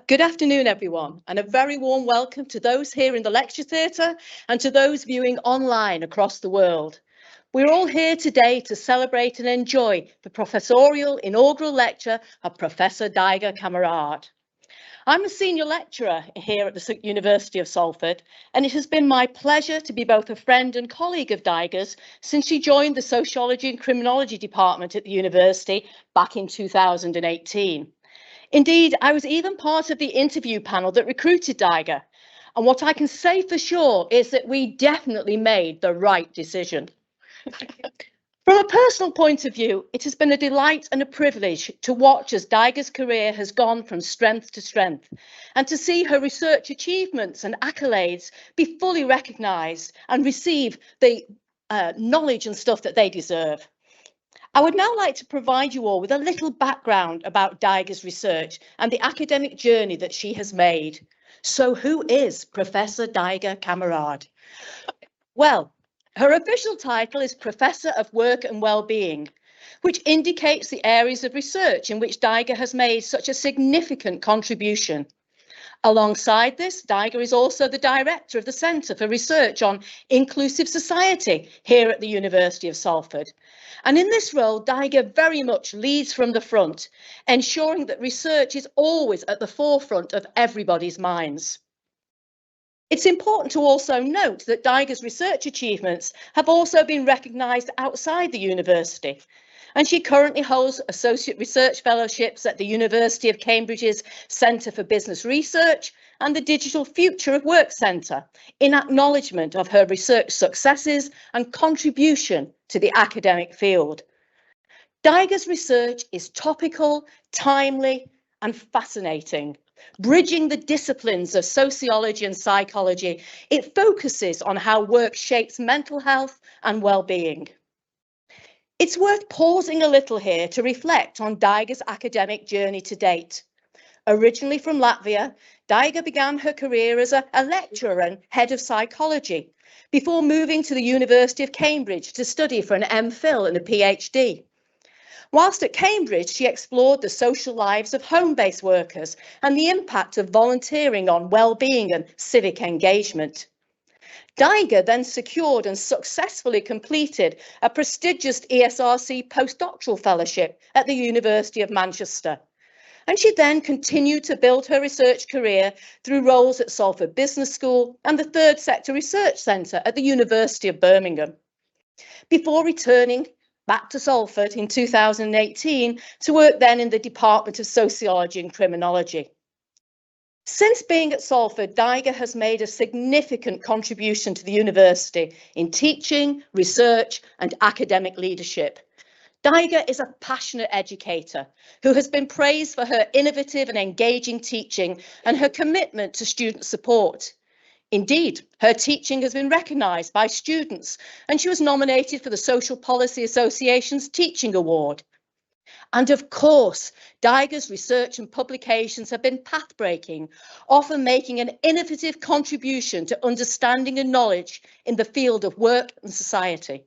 Good afternoon, everyone, and a very warm welcome to those here in the lecture theatre and to those viewing online across the world. We're all here today to celebrate and enjoy the professorial inaugural lecture of Professor Daiga Kamerāde. I'm a senior lecturer here at the University of Salford, and it has been my pleasure to be both a friend and colleague of Daiga's since she joined the Sociology and Criminology department at the university back in 2018. Indeed, I was even part of the interview panel that recruited Daiga, and what I can say for sure is that we definitely made the right decision. From a personal point of view, it has been a delight and a privilege to watch as Daiga's career has gone from strength to strength, and to see her research achievements and accolades be fully recognised and receive the knowledge and stuff that they deserve. I would now like to provide you all with a little background about Daiga's research and the academic journey that she has made. So who is Professor Daiga Kamerāde? Well, her official title is Professor of Work and Wellbeing, which indicates the areas of research in which Daiga has made such a significant contribution. Alongside this, Daiga is also the director of the Centre for Research on Inclusive Society here at the University of Salford. And in this role, Daiga very much leads from the front, ensuring that research is always at the forefront of everybody's minds. It's important to also note that Daiga's research achievements have also been recognised outside the university, and she currently holds Associate Research Fellowships at the University of Cambridge's Centre for Business Research and the Digital Future of Work Centre, in acknowledgement of her research successes and contribution to the academic field. Daiga's research is topical, timely, and fascinating. Bridging the disciplines of sociology and psychology, it focuses on how work shapes mental health and well-being. It's worth pausing a little here to reflect on Daiga's academic journey to date. Originally from Latvia, Daiga began her career as a lecturer and head of psychology before moving to the University of Cambridge to study for an MPhil and a PhD. Whilst at Cambridge, she explored the social lives of home-based workers and the impact of volunteering on well-being and civic engagement. Daiga then secured and successfully completed a prestigious ESRC postdoctoral fellowship at the University of Manchester. And she then continued to build her research career through roles at Salford Business School and the Third Sector Research Centre at the University of Birmingham, before returning back to Salford in 2018 to work then in the Department of Sociology and Criminology. Since being at Salford, Daiga has made a significant contribution to the university in teaching, research and academic leadership. Daiga is a passionate educator who has been praised for her innovative and engaging teaching and her commitment to student support. Indeed, her teaching has been recognised by students, and she was nominated for the Social Policy Association's Teaching Award. And of course, Daiga's research and publications have been path-breaking, often making an innovative contribution to understanding and knowledge in the field of work and society,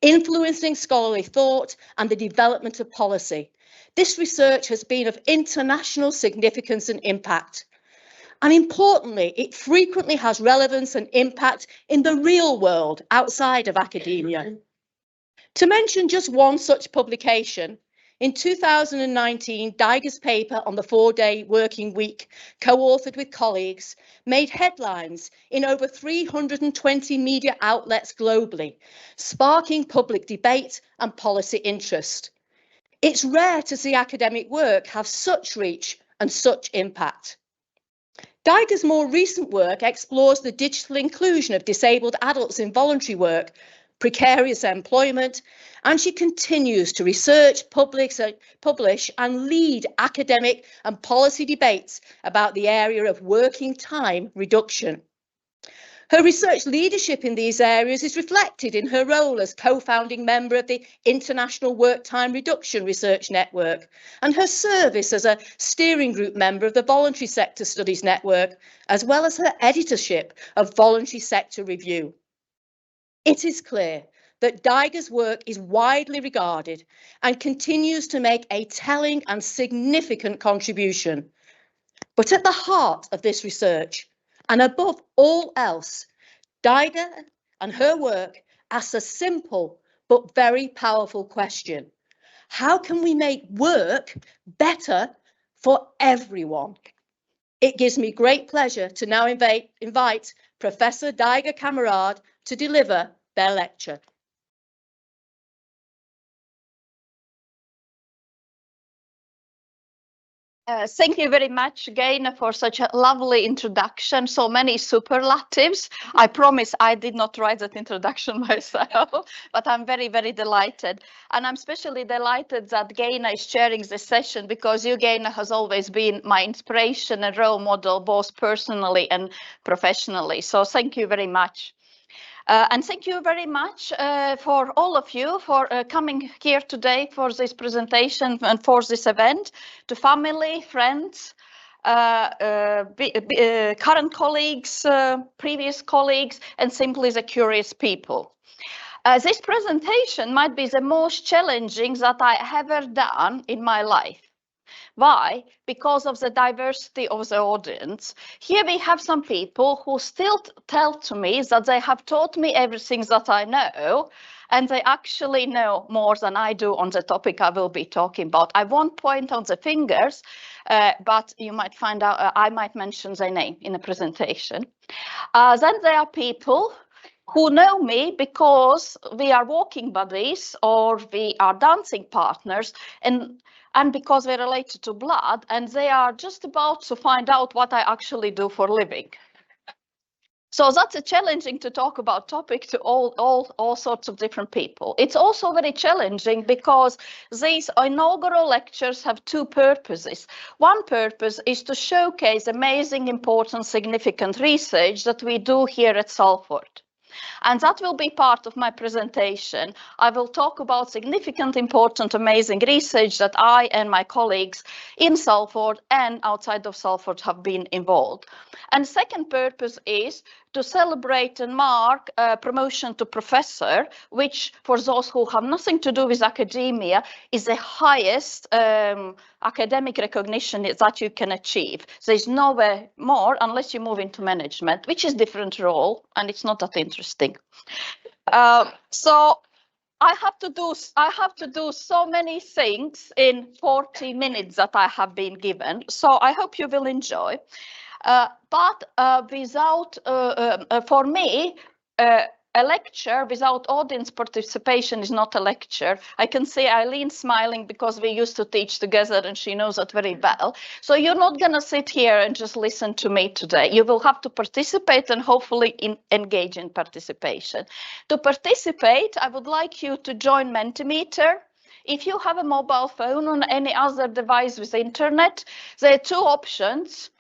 influencing scholarly thought and the development of policy. This research has been of international significance and impact. And importantly, it frequently has relevance and impact in the real world outside of academia. To mention just one such publication, in 2019, Daiga's paper on the 4-day working week, co-authored with colleagues, made headlines in over 320 media outlets globally, sparking public debate and policy interest. It's rare to see academic work have such reach and such impact. Daiga's more recent work explores the digital inclusion of disabled adults in voluntary work, precarious employment, and she continues to research, publish and lead academic and policy debates about the area of working time reduction. Her research leadership in these areas is reflected in her role as co-founding member of the International Work Time Reduction Research Network and her service as a steering group member of the Voluntary Sector Studies Network, as well as her editorship of Voluntary Sector Review. It is clear that Daiga's work is widely regarded and continues to make a telling and significant contribution. But at the heart of this research, and above all else, Daiga and her work asks a simple but very powerful question. How can we make work better for everyone? It gives me great pleasure to now invite Professor Daiga Kamerāde to deliver their lecture. Thank you very much again for such a lovely introduction. So many superlatives. I promise I did not write that introduction myself, but I'm very, very delighted. And I'm especially delighted that Gaina is chairing this session because you, Gaina, has always been my inspiration and role model, both personally and professionally. So thank you very much. And thank you very much for all of you for coming here today for this presentation and for this event, to family, friends, current colleagues, previous colleagues, and simply the curious people. This presentation might be the most challenging that I ever done in my life. Why? Because of the diversity of the audience. Here we have some people who still tell to me that they have taught me everything that I know, and they actually know more than I do on the topic I will be talking about. I won't point on the fingers, but you might find out, I might mention their name in the presentation. Then there are people who know me because we are walking buddies or we are dancing partners, and because we're related to blood, and they are just about to find out what I actually do for a living. So that's a challenging to talk about topic to all sorts of different people. It's also very challenging because these inaugural lectures have two purposes. One purpose is to showcase amazing, important, significant research that we do here at Salford. And that will be part of my presentation. I will talk about significant, important, amazing research that I and my colleagues in Salford and outside of Salford have been involved. And second purpose is to celebrate and mark promotion to professor, which for those who have nothing to do with academia is the highest academic recognition that you can achieve. There's nowhere more unless you move into management, which is a different role, and it's not that interesting. So I have to do so many things in 40 minutes that I have been given. So I hope you will enjoy. But for me, a lecture without audience participation is not a lecture. I can see Eileen smiling because we used to teach together and she knows that very well. So you're not going to sit here and just listen to me today. You will have to participate and hopefully engage in participation. To participate, I would like you to join Mentimeter. If you have a mobile phone or any other device with internet, there are two options.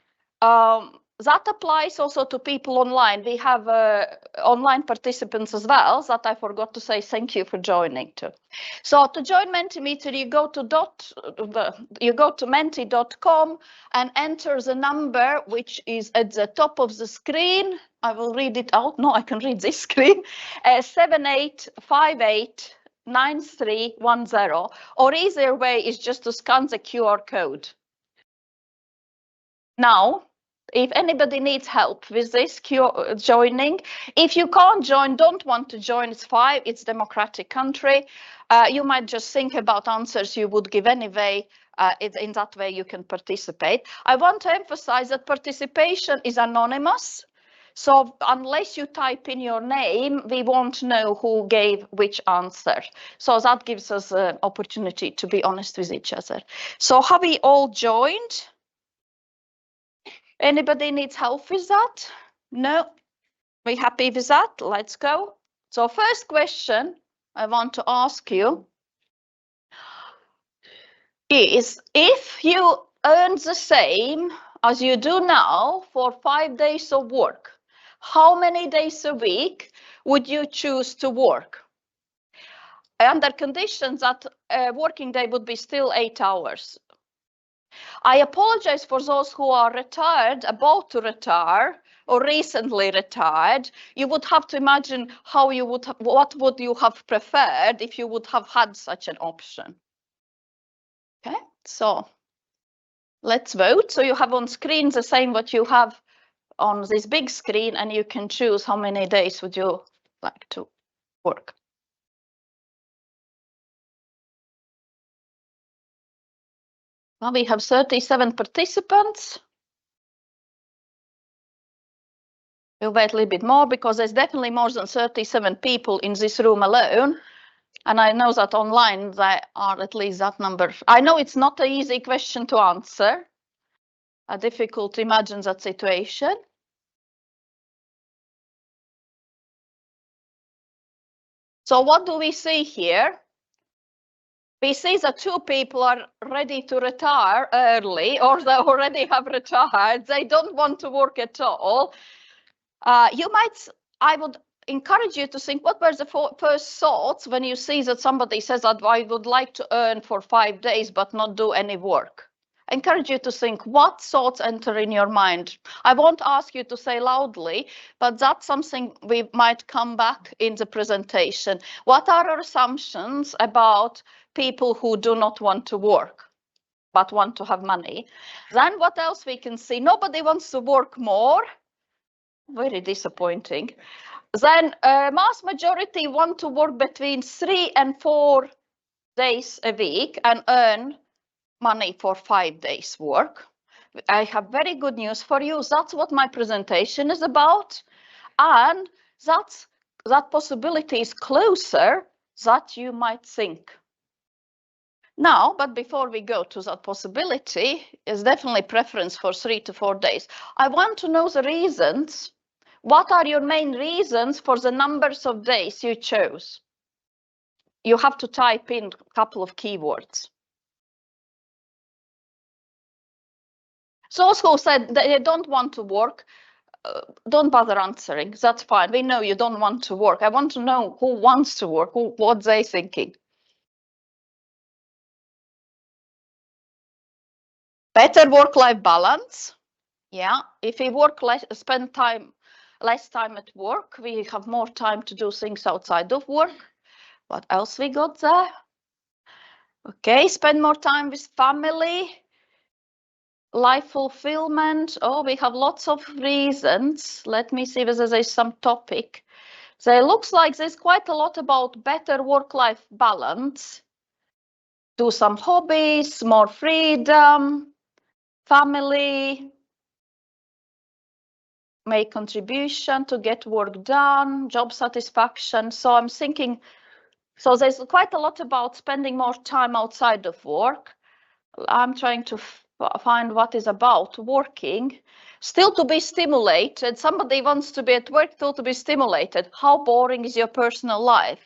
That applies also to people online. We have online participants as well that I forgot to say thank you for joining too. So to join Mentimeter, you go to menti.com and enter the number which is at the top of the screen. I will read it out. No, I can read this screen. 7858 9310, or easier way is just to scan the QR code. Now, if anybody needs help with this joining, if you can't join, don't want to join, it's fine. It's a democratic country. You might just think about answers you would give anyway. In that way, you can participate. I want to emphasize that participation is anonymous. So unless you type in your name, we won't know who gave which answer. So that gives us an opportunity to be honest with each other. So have we all joined? Anybody needs help with that? No? We happy with that? Let's go. So first question I want to ask you is, if you earn the same as you do now for 5 days of work, how many days a week would you choose to work? Under conditions that a working day would be still 8 hours. I apologize for those who are retired, about to retire, or recently retired. You would have to imagine how you would, what would you have preferred if you would have had such an option. Okay, so Let's vote. So you have on screen the same what you have on this big screen, and you can choose how many days would you like to work. Well, we have 37 participants. We'll wait a little bit more because there's definitely more than 37 people in this room alone. And I know that online there are at least that number. I know it's not an easy question to answer. Difficult to imagine that situation. So what do we see here? We see that two people are ready to retire early, or they already have retired. They don't want to work at all. I would encourage you to think, what were the first thoughts when you see that somebody says that I would like to earn for 5 days but not do any work? I encourage you to think, what thoughts enter in your mind? I won't ask you to say loudly, but that's something we might come back in the presentation. What are our assumptions about people who do not want to work but want to have money? Then what else we can see? Nobody wants to work more. Very disappointing. Then mass majority want to work between 3 and 4 days a week and earn money for 5 days work. I have very good news for you. That's what my presentation is about. And that possibility is closer than you might think. Now, but before we go to that possibility, is definitely preference for 3 to 4 days. I want to know the reasons. What are your main reasons for the numbers of days you chose? You have to type in a couple of keywords. Those who said they don't want to work, don't bother answering. That's fine. We know you don't want to work. I want to know who wants to work, what they're thinking. Better work-life balance. Yeah, if we work less, spend less time at work, we have more time to do things outside of work. What else we got there? Okay, spend more time with family. Life fulfillment. Oh, we have lots of reasons. Let me see whether there's some topic. So it looks like there's quite a lot about better work-life balance. Do some hobbies, more freedom, family, make contribution to get work done, job satisfaction. So I'm thinking, so there's quite a lot about spending more time outside of work. I'm trying to find what is about working, still to be stimulated. Somebody wants to be at work, still to be stimulated. How boring is your personal life?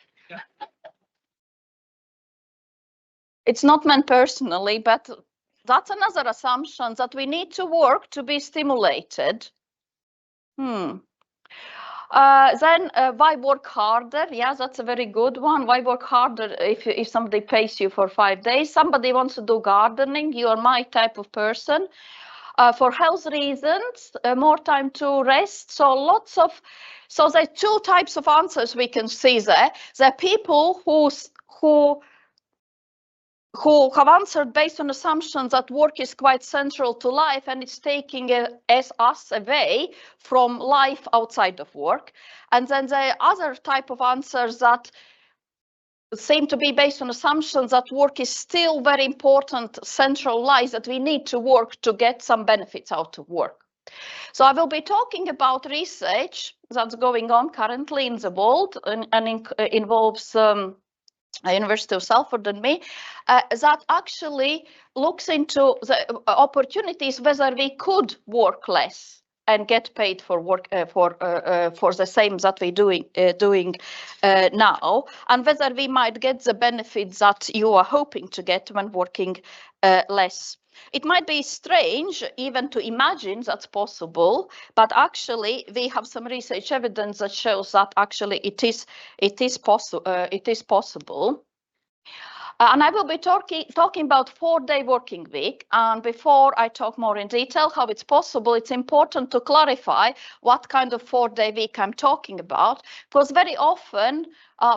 It's not meant personally, but that's another assumption, that we need to work to be stimulated. Then why work harder? Yeah, that's a very good one. Why work harder if somebody pays you for 5 days? Somebody wants to do gardening. You are my type of person. For health reasons, more time to rest. So there are two types of answers we can see there. There are people who have answered based on assumptions that work is quite central to life and it's taking us away from life outside of work. And then there are other type of answers that seem to be based on assumptions that work is still very important, central life, that we need to work to get some benefits out of work. So I will be talking about research that's going on currently in the world and involves University of Salford and me, that actually looks into the opportunities whether we could work less and get paid for work for the same that we're doing now, and whether we might get the benefits that you are hoping to get when working less. It might be strange even to imagine that's possible, but actually we have some research evidence that shows that actually it is possible. And I will be talking about 4-day working week. And before I talk more in detail how it's possible, it's important to clarify what kind of 4-day week I'm talking about, because very often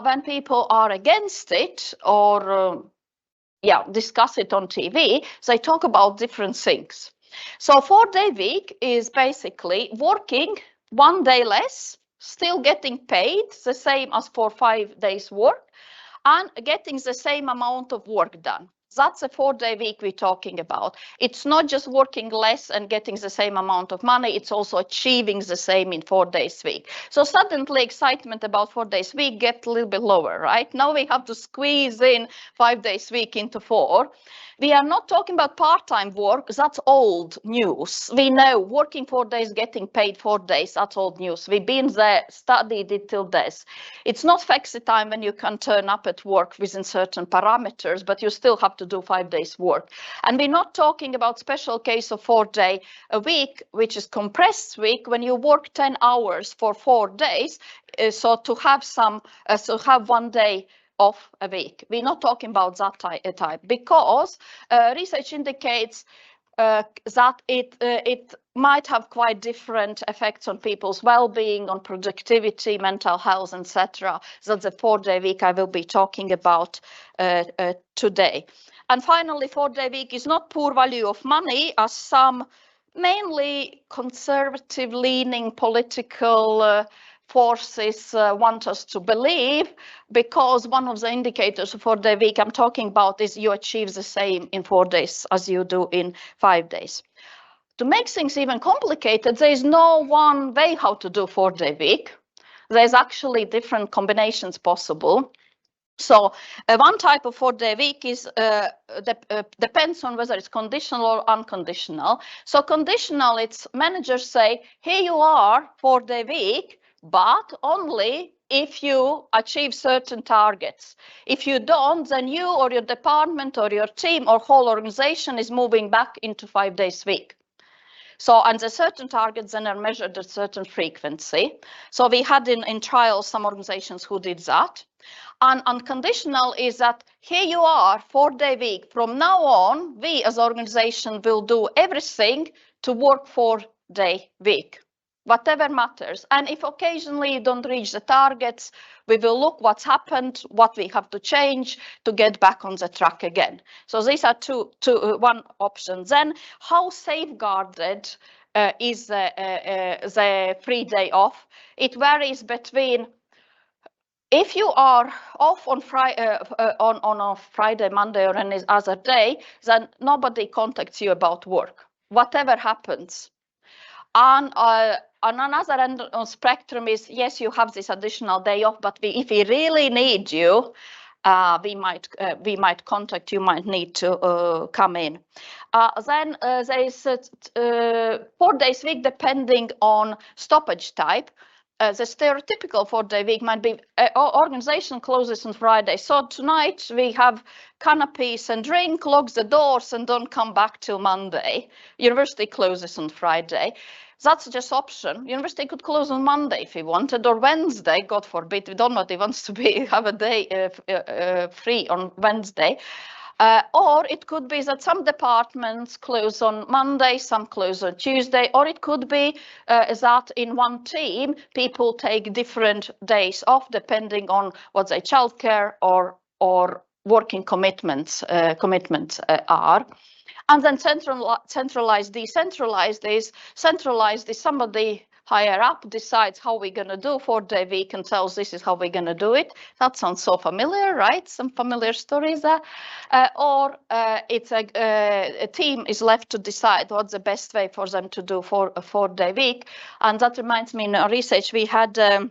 when people are against it or discuss it on TV, they talk about different things. So 4-day week is basically working 1 day less, still getting paid the same as for 5 days work, and getting the same amount of work done. That's a 4-day week we're talking about. It's not just working less and getting the same amount of money, it's also achieving the same in 4 days week. So suddenly excitement about 4 days week gets a little bit lower, right? Now we have to squeeze in 5 days week into 4. We are not talking about part-time work, that's old news. We know working 4 days, getting paid 4 days, that's old news. We've been there, studied it till death. It's not flexi time when you can turn up at work within certain parameters, but you still have to do 5 days work. And we're not talking about special case of 4 day a week, which is compressed week, when you work 10 hours for 4 days. So to have have 1 day off a week. We're not talking about that type because research indicates that it might have quite different effects on people's well-being, on productivity, mental health, etc. That's the 4-day week I will be talking about today. And finally, 4-day week is not poor value of money, as some mainly conservative-leaning political forces want us to believe, because one of the indicators for the week I'm talking about is you achieve the same in 4 days as you do in 5 days. To make things even complicated, there is no one way how to do 4-day week. There's actually different combinations possible. So one type of 4-day week is depends on whether it's conditional or unconditional. So conditional, it's managers say, here you are, 4-day week, but only if you achieve certain targets. If you don't, then you or your department or your team or whole organization is moving back into 5 days week. So, and the certain targets then are measured at certain frequency. So we had in trials some organizations who did that. And unconditional is that here you are, 4-day week. From now on, we as organization will do everything to work 4-day week, whatever matters. And if occasionally you don't reach the targets, we will look what's happened, what we have to change to get back on the track again. So these are one option. Then how safeguarded is the free day off? It varies between, if you are off on a Friday, Monday, or any other day, then nobody contacts you about work, whatever happens. And on another end of the spectrum is, yes, you have this additional day off, but if we really need you, we might contact you, might need to come in. Then there is 4 days week depending on stoppage type. The stereotypical 4-day week might be organization closes on Friday. So tonight we have canapes and drink, lock the doors and don't come back till Monday. University closes on Friday. That's just option. University could close on Monday if he wanted, or Wednesday, God forbid. We don't know if he wants to have a day free on Wednesday. Or it could be that some departments close on Monday, some close on Tuesday, or it could be that in one team, people take different days off depending on what their childcare or working commitments are. And then centralized, decentralized is centralized is somebody higher up decides how we're going to do 4-day week and tells this is how we're going to do it. That sounds so familiar, right? Some familiar stories there. Or it's a team is left to decide what's the best way for them to do for a 4-day week. And that reminds me, in our research, we had a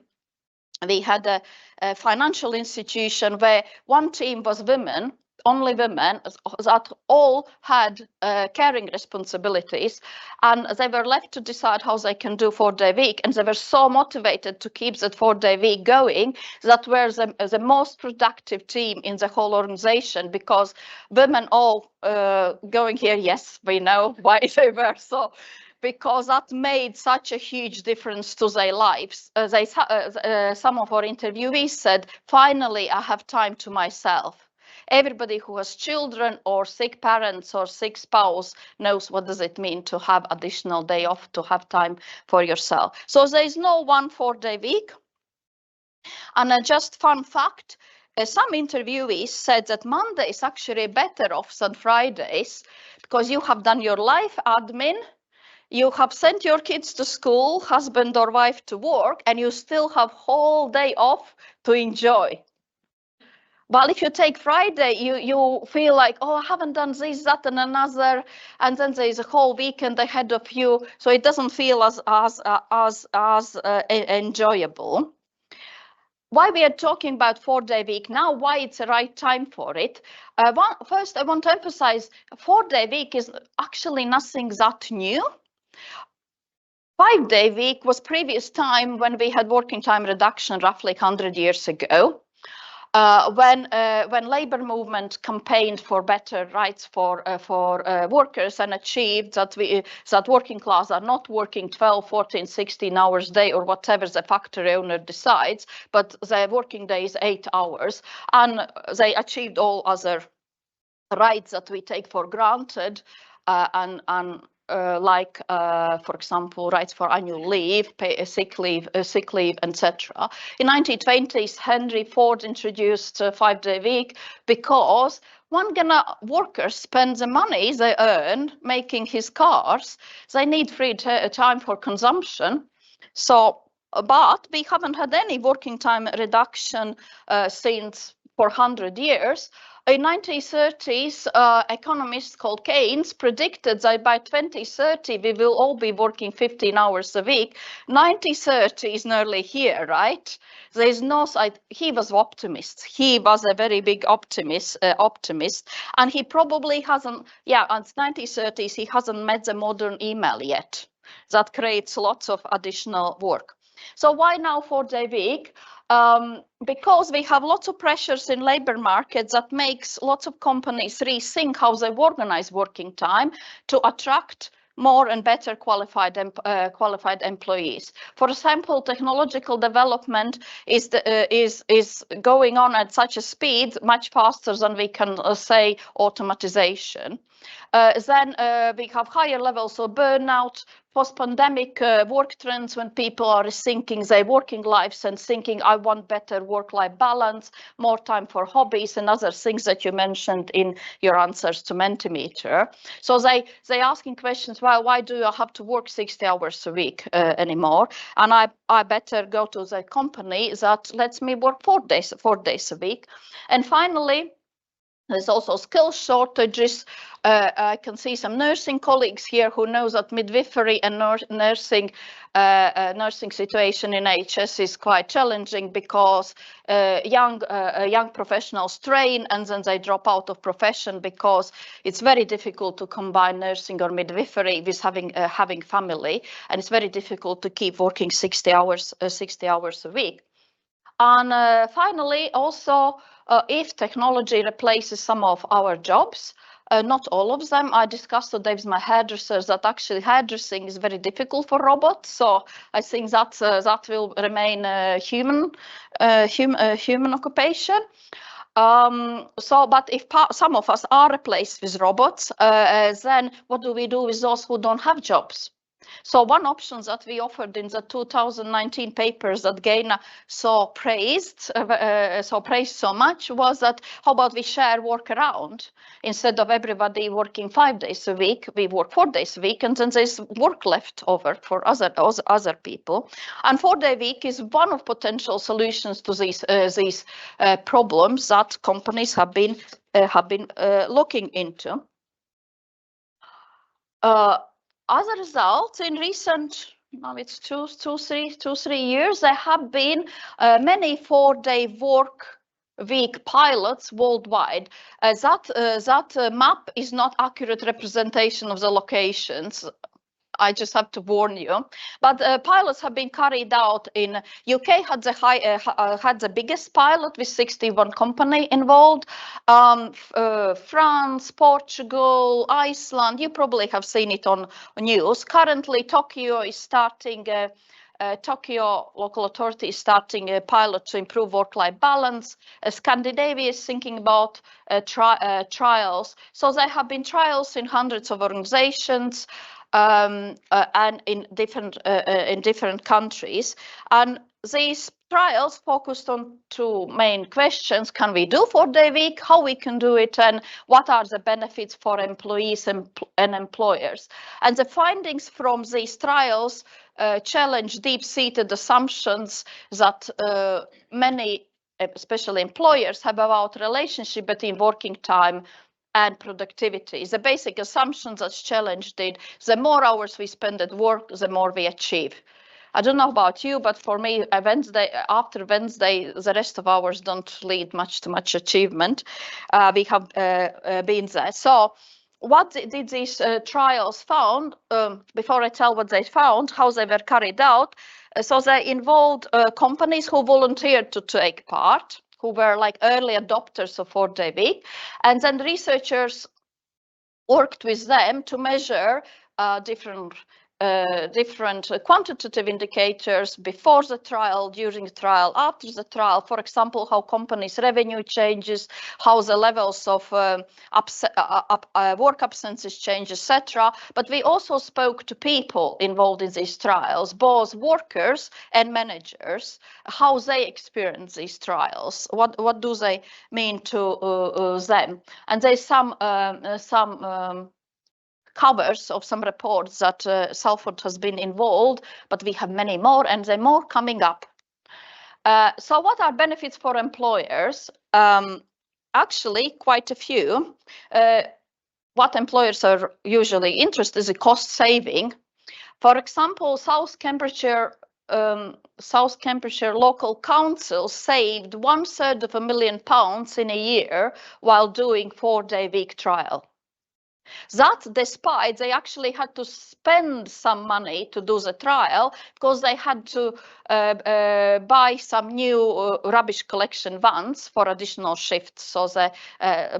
financial institution where one team was women, only women, that all had caring responsibilities, and they were left to decide how they can do 4-day week, and they were so motivated to keep that 4-day week going that were the most productive team in the whole organization, because women all going here, yes, we know why they were so, because that made such a huge difference to their lives. Some of our interviewees said, finally, I have time to myself. Everybody who has children or sick parents or sick spouse knows what does it mean to have additional day off, to have time for yourself. So there is no one 4-day week. And just fun fact, some interviewees said that Monday is actually better off than Fridays because you have done your life admin, you have sent your kids to school, husband or wife to work, and you still have whole day off to enjoy. Well, if you take Friday, you feel like, oh, I haven't done this, that, and another, and then there is a whole weekend ahead of you, so it doesn't feel as enjoyable. Why we are talking about 4-day week now, why it's the right time for it. First, I want to emphasize 4-day week is actually nothing that new. 5-day week was previous time when we had working time reduction roughly 100 years ago. When labor movement campaigned for better rights for workers and achieved that working class are not working 12, 14, 16 hours a day or whatever the factory owner decides, but their working day is 8 hours, and they achieved all other rights that we take for granted, like, for example, rights for annual leave, sick leave, etc. In 1920s, Henry Ford introduced a 5-day week because workers spend the money they earn making his cars. They need free time for consumption. So, but we haven't had any working time reduction since 400 years. In 1930s, economists called Keynes predicted that by 2030 we will all be working 15 hours a week. 1930 is nearly here, right? There is no side. He was an optimist. He was a very big optimist, and he probably hasn't. Yeah, in 1930s he hasn't met the modern email yet. That creates lots of additional work. So why now 4-day week? Because we have lots of pressures in labor markets that makes lots of companies rethink how they organize working time to attract more and better qualified employees. For example, technological development is going on at such a speed, much faster than we can say automatization. Then we have higher levels of burnout, post-pandemic work trends when people are rethinking their working lives and thinking, I want better work-life balance, more time for hobbies and other things that you mentioned in your answers to Mentimeter. So they asking questions, well, why do I have to work 60 hours a week anymore? And I better go to the company that lets me work 4 days a week. And finally, there's also skill shortages. I can see some nursing colleagues here who know that midwifery and nursing situation in NHS is quite challenging because young professionals train and then they drop out of profession because it's very difficult to combine nursing or midwifery with having family, and it's very difficult to keep working 60 hours a week. And finally, also, if technology replaces some of our jobs, not all of them. I discussed today with my hairdressers that actually hairdressing is very difficult for robots. So I think that will remain a human occupation. But if some of us are replaced with robots, then what do we do with those who don't have jobs? So one option that we offered in the 2019 papers that Gaina praised so much was that how about we share work around? Instead of everybody working 5 days a week, we work 4 days a week, and then there's work left over for other people. And 4-day week is one of potential solutions to these problems that companies have been looking into. As a result, in recent, now it's two, three years, there have been many 4-day work week pilots worldwide. That map is not accurate representation of the locations. I just have to warn you. But pilots have been carried out in UK. Had the biggest pilot with 61 companies involved. France, Portugal, Iceland. You probably have seen it on news. Currently, Tokyo is starting. Tokyo local authority is starting a pilot to improve work-life balance. Scandinavia is thinking about trials. So there have been trials in hundreds of organizations. And in different countries, and these trials focused on two main questions. Can we do 4-day week, how we can do it, and what are the benefits for employees and employers? And the findings from these trials challenge deep-seated assumptions that many, especially employers, have about relationship between working time and productivity. The basic assumptions that's challenged it, the more hours we spend at work, the more we achieve. I don't know about you, but for me, after Wednesday, the rest of hours don't lead much to much achievement. We have been there. So what did these trials found? Before I tell what they found, how they were carried out. So they involved companies who volunteered to take part, who were like early adopters of 4-day week. And then researchers worked with them to measure different quantitative indicators before the trial, during the trial, after the trial. For example, how companies' revenue changes, how the levels of work absences change, etc. But we also spoke to people involved in these trials, both workers and managers, how they experience these trials, what do they mean to them. And there's some covers of some reports that Salford has been involved, but we have many more, and there are more coming up. So what are benefits for employers? Actually, quite a few. What employers are usually interested in is cost saving. For example, South Cambridgeshire local council saved £250,000 in a year while doing 4-day week trial. That despite they actually had to spend some money to do the trial because they had to buy some new rubbish collection vans for additional shifts, so the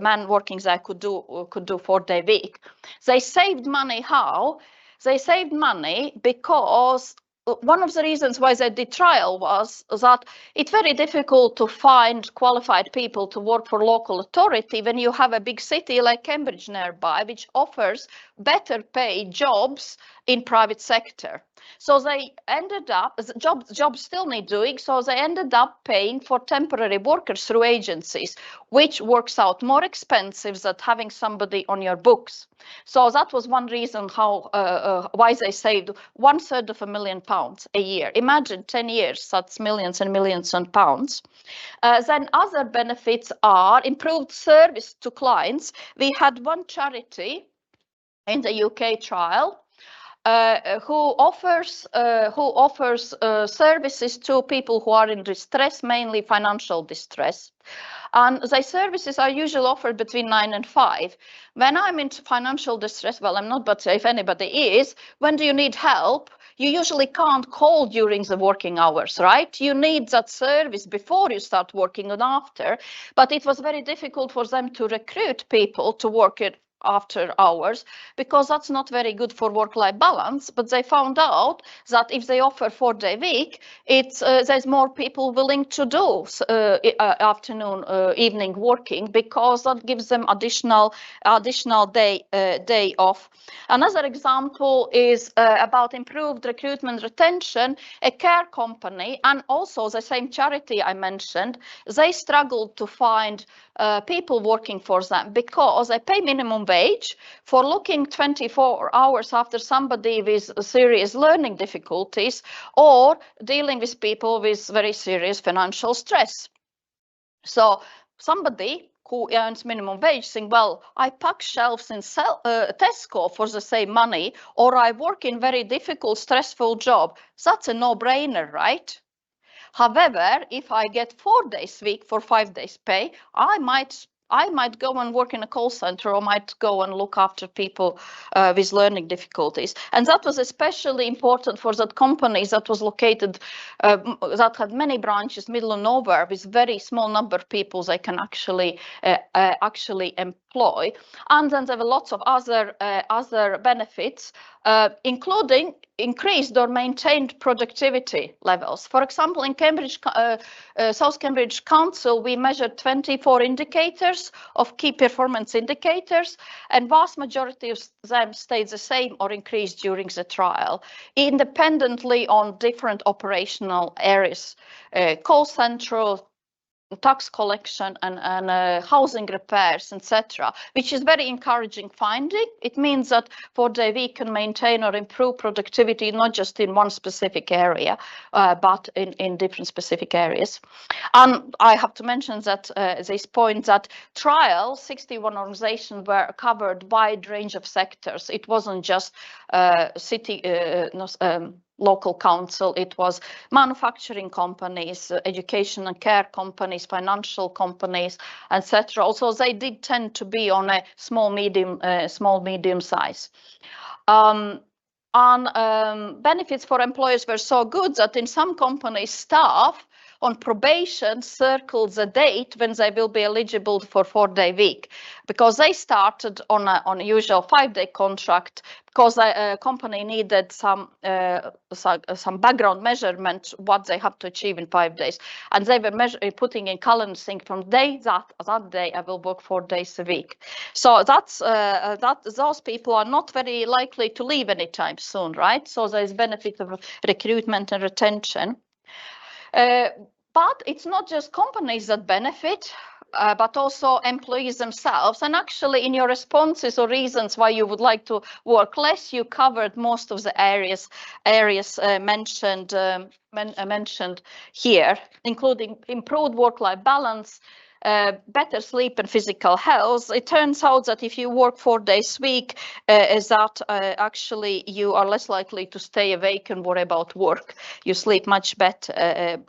man working there could do 4-day week. They saved money. How? They saved money because one of the reasons why they did trial was that it's very difficult to find qualified people to work for local authority when you have a big city like Cambridge nearby, which offers better paid jobs in private sector. So they ended up, jobs still need doing, so they ended up paying for temporary workers through agencies, which works out more expensive than having somebody on your books. So that was one reason how why they saved £250,000 a year. Imagine 10 years, that's millions and millions of pounds. Then other benefits are improved service to clients. We had one charity in the UK trial who offers services to people who are in distress, mainly financial distress. And the services are usually offered between 9 and 5. When I'm in financial distress, well, I'm not, but if anybody is, when do you need help? You usually can't call during the working hours, right? You need that service before you start working and after. But it was very difficult for them to recruit people to work it after hours, because that's not very good for work-life balance. But they found out that if they offer 4-day week, there's more people willing to do afternoon, evening working, because that gives them additional day off. Another example is about improved recruitment retention. A care company and also the same charity I mentioned, they struggled to find people working for them because they pay minimum wage for looking 24 hours after somebody with serious learning difficulties or dealing with people with very serious financial stress. So somebody who earns minimum wage think, well, I pack shelves in Tesco for the same money, or I work in very difficult, stressful job. That's a no-brainer, right? However, if I get 4 days a week for 5 days pay, I might go and work in a call center, or might go and look after people with learning difficulties. And that was especially important for that company that was located, that had many branches, middle and nowhere, with very small number of people they can actually employ. And then there were lots of other benefits, including increased or maintained productivity levels. For example, in Cambridge, South Cambridge Council, we measured 24 indicators of key performance indicators, and vast majority of them stayed the same or increased during the trial, independently on different operational areas, call central, tax collection and housing repairs, etc., which is very encouraging finding. It means that 4-day week can maintain or improve productivity not just in one specific area, but in different specific areas. And I have to mention that this point that trial 61 organizations were covered wide range of sectors. It wasn't just city local council, it was manufacturing companies, education and care companies, financial companies, etc. Also, they did tend to be on a small medium size. Benefits for employers were so good that in some companies, staff on probation circled the date when they will be eligible for 4-day week, because they started on a usual 5-day contract, because a company needed some background measurement what they have to achieve in 5 days, and they were putting in calendar sync from day that day I will work 4 days a week. So that's those people are not very likely to leave anytime soon, right? So there is benefit of recruitment and retention. But it's not just companies that benefit, but also employees themselves. And actually, in your responses or reasons why you would like to work less, you covered most of the areas mentioned here, including improved work-life balance, better sleep and physical health. It turns out that if you work 4 days a week, actually you are less likely to stay awake and worry about work. You sleep much better.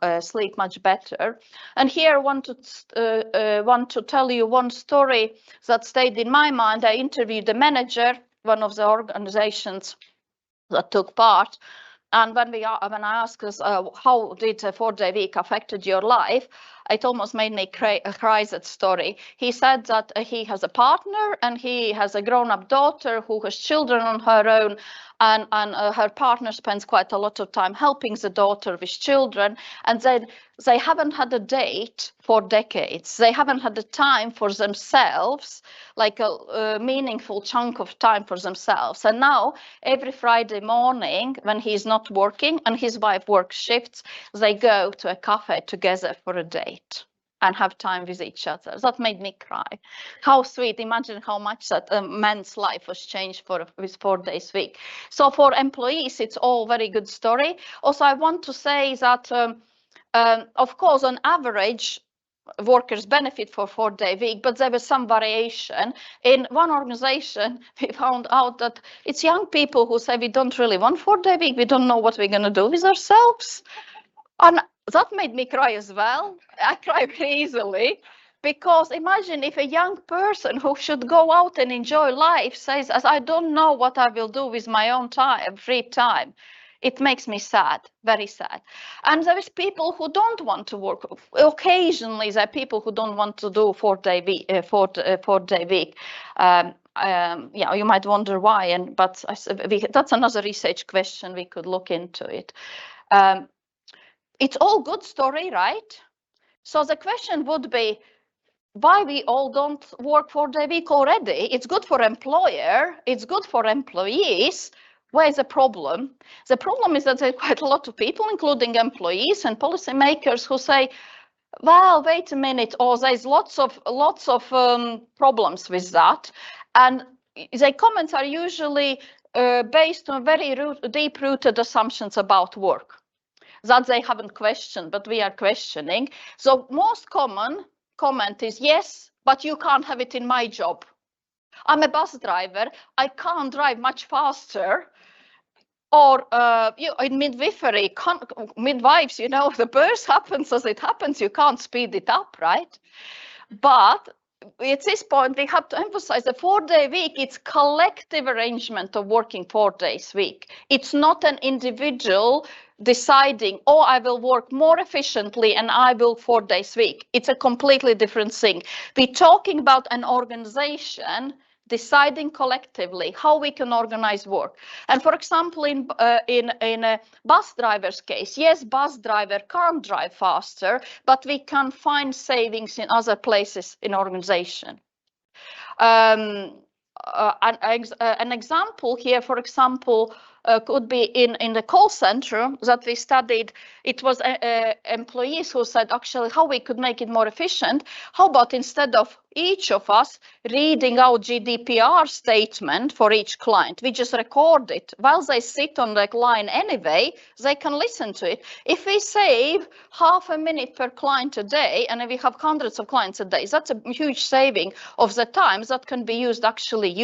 And here I want to tell you one story that stayed in my mind. I interviewed the manager, one of the organizations that took part. And when I asked us, how did a 4-day week affected your life, it almost made me cry that story. He said that he has a partner and he has a grown-up daughter who has children on her own, and her partner spends quite a lot of time helping the daughter with children, and then they haven't had a date for decades. They haven't had the time for themselves, like a meaningful chunk of time for themselves. And now every Friday morning when he's not working and his wife works shifts, they go to a cafe together for a date and have time with each other. That made me cry. How sweet. Imagine how much that man's life was changed with 4 days a week. So for employees, it's all very good story. Also, I want to say that, of course, on average, workers benefit for 4-day week, but there was some variation. In one organization, we found out that it's young people who say we don't really want 4-day week. We don't know what we're going to do with ourselves. And that made me cry as well. I cry very easily, because imagine if a young person who should go out and enjoy life says, as I don't know what I will do with my own time, free time. It makes me sad, very sad. And there is people who don't want to work. Occasionally, there are people who don't want to do 4-day week. Yeah, you might wonder why, but that's another research question. We could look into it. It's all good story, right? So the question would be, why we all don't work 4-day week already? It's good for employer, it's good for employees. Where's the problem? The problem is that there are quite a lot of people, including employees and policymakers, who say, well, wait a minute, or there's lots of problems with that. And their comments are usually based on very deep-rooted assumptions about work that they haven't questioned, but we are questioning. So most common comment is, yes, but you can't have it in my job. I'm a bus driver. I can't drive much faster. Or in midwifery, midwives, you know, the birth happens as it happens. You can't speed it up, right? But at this point, we have to emphasize the 4-day week, it's collective arrangement of working 4 days a week. It's not an individual deciding, oh, I will work more efficiently and I will 4 days a week. It's a completely different thing. We're talking about an organization deciding collectively how we can organize work. And for example, in a bus driver's case, yes, bus driver can't drive faster, but we can find savings in other places in organization. An example here, for example, could be in the call center that we studied. It was employees who said, actually, how we could make it more efficient. How about instead of each of us reading out GDPR statement for each client, we just record it. While they sit on the line anyway, they can listen to it. If we save half a minute per client a day, and we have hundreds of clients a day, that's a huge saving of the time that can be used actually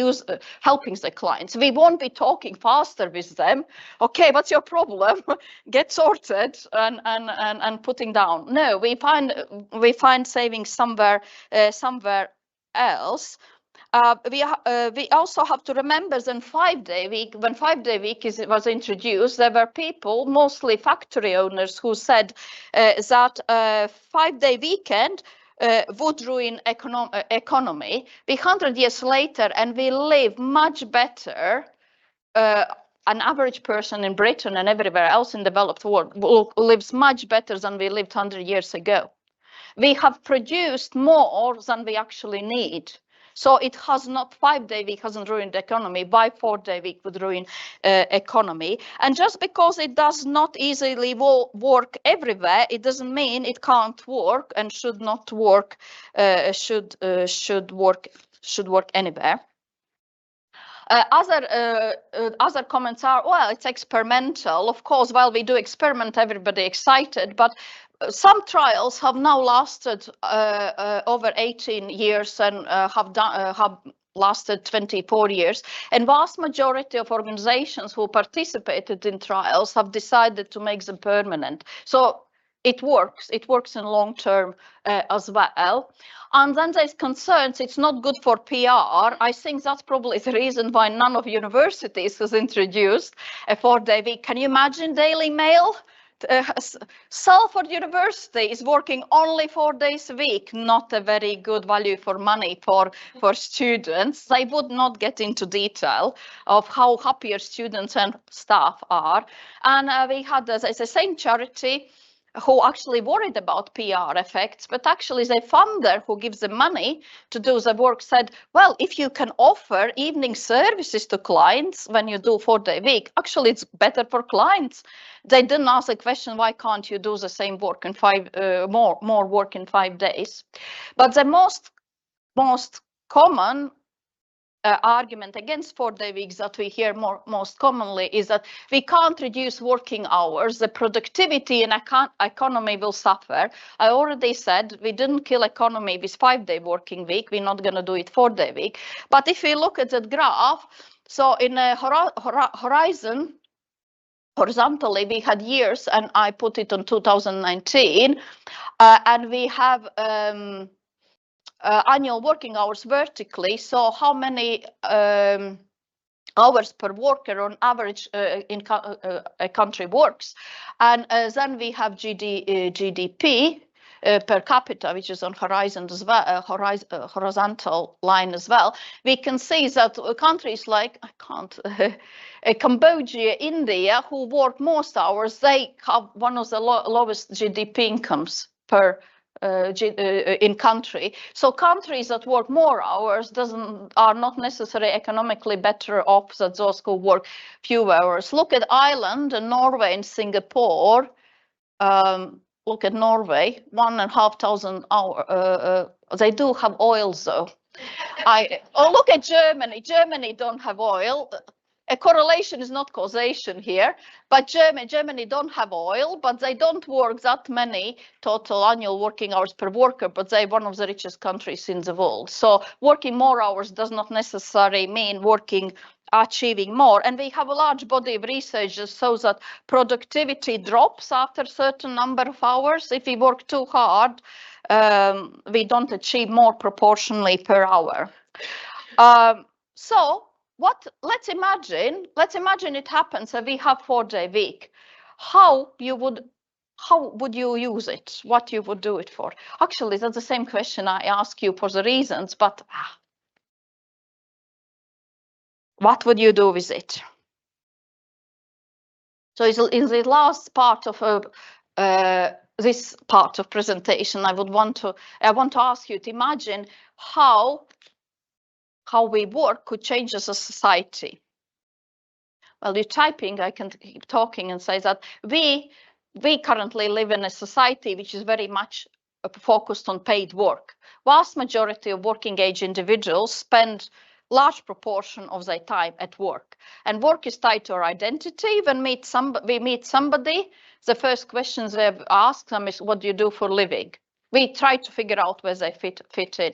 helping the clients. We won't be talking faster with them. Okay, what's your problem? Get sorted and putting down. No, we find savings somewhere else. We also have to remember that 5-day week, when 5-day week was introduced, there were people, mostly factory owners, who said that 5-day weekend would ruin economy. 100 years later, and we live much better. An average person in Britain and everywhere else in the developed world lives much better than we lived 100 years ago. We have produced more than we actually need. So it has not, 5-day week hasn't ruined the economy. By 4-day week would ruin economy. And just because it does not easily work everywhere, it doesn't mean it can't work and should not work. Should work anywhere. Other comments are, well, it's experimental. Of course, while we do experiment, everybody excited, but some trials have now lasted over 18 years and have lasted 24 years. And vast majority of organizations who participated in trials have decided to make them permanent. So it works in long term as well. And then there's concerns it's not good for PR. I think that's probably the reason why none of universities has introduced a 4-day week. Can you imagine Daily Mail? Salford University is working only 4 days a week, not a very good value for money for students. They would not get into detail of how happier students and staff are. And we had the same charity who actually worried about PR effects, but actually the funder who gives the money to do the work said, well, if you can offer evening services to clients when you do 4-day week, actually it's better for clients. They didn't ask the question, why can't you do the same work in more work in 5 days? But the most common argument against 4-day weeks that we hear most commonly is that we can't reduce working hours. The productivity in economy will suffer. I already said we didn't kill economy with 5-day working week. We're not going to do it 4-day week. But if we look at that graph, so in a horizon, horizontally, we had years, and I put it on 2019, and we have annual working hours vertically. So how many hours per worker on average in a country works, and then we have GDP per capita, which is on horizon as well, horizontal line as well. We can see that countries like Cambodia, India, who work most hours, they have one of the lowest GDP incomes per in country. So countries that work more hours are not necessarily economically better off than those who work fewer hours. Look at Ireland and Norway and Singapore. Look at Norway, 1,500 hours. They do have oil though. Look at Germany. Germany don't have oil. A correlation is not causation here, but Germany don't have oil, but they don't work that many total annual working hours per worker, but they're one of the richest countries in the world. So working more hours does not necessarily mean achieving more. And we have a large body of research that shows that productivity drops after a certain number of hours. If we work too hard, we don't achieve more proportionally per hour. Let's imagine it happens and we have 4-day week. How would you use it? What you would do it for? Actually, that's the same question I ask you for the reasons, but what would you do with it? So in the last part of this part of presentation, I want to ask you to imagine how we work could change as a society. While you're typing, I can keep talking and say that we currently live in a society which is very much focused on paid work. Vast majority of working age individuals spend large proportion of their time at work, and work is tied to our identity. When we meet somebody, the first questions they ask them is, what do you do for a living? We try to figure out where they fit in.